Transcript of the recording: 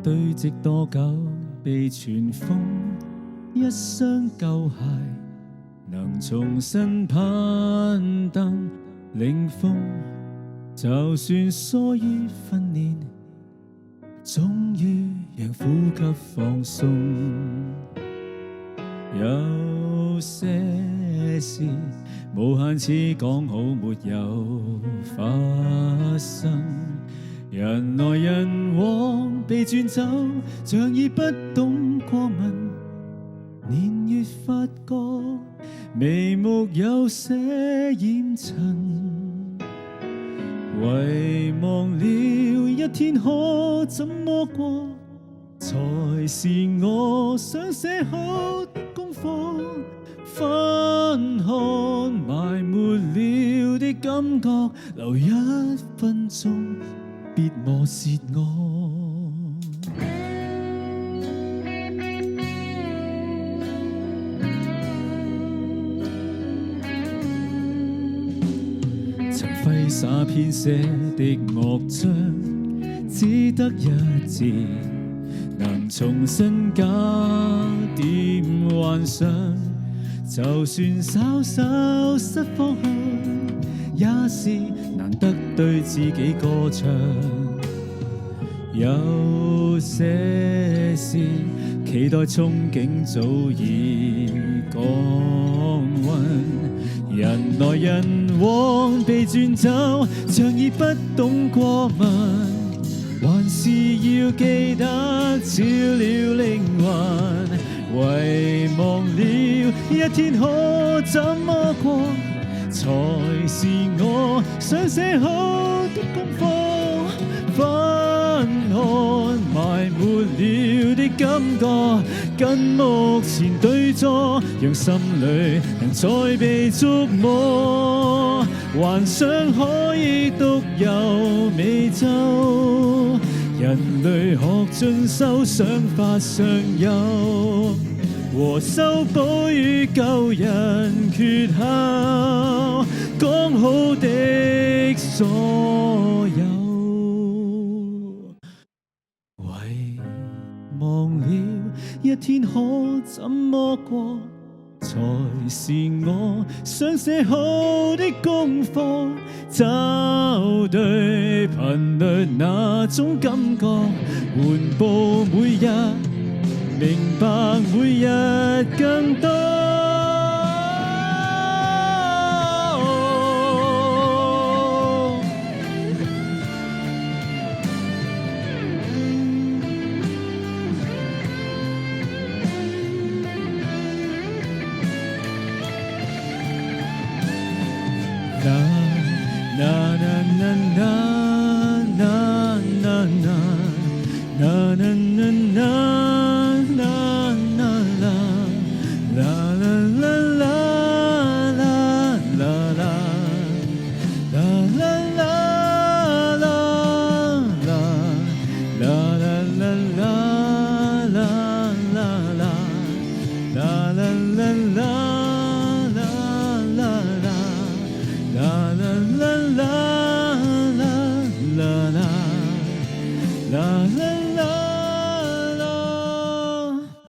堆積多久被傳風，一雙舊鞋能重新攀登領峰，就算疏於訓練，終於讓呼吸放鬆。有些事無限次講好沒有發生，人來人往被轉走，像已不懂過問，年月發覺眉目有些染塵，遺忘了一天可怎麼過，才是我想寫好的功課。翻看埋沒了的感覺，留1分鐘，別磨蝕我。曾揮灑編寫的樂章，只得一字，能重新加點幻想。就算稍稍失方向，也是難得對自己歌唱。有些事期待憧憬早已降溫，人來人往被轉走，像已不懂過問，還是要記得照了靈魂。遺忘了一天可怎麼過，才是我想寫好的功課。翻看埋沒了的感覺，跟目前對坐，讓心裏能再被觸摸。幻想可以獨遊美洲，人類學進修想法上有，和修補與舊人缺口，講好的所有，遺忘了一天可怎麼過，才是我想寫好的功課。找對頻率那種感覺，緩步每日，明白每日更多。la la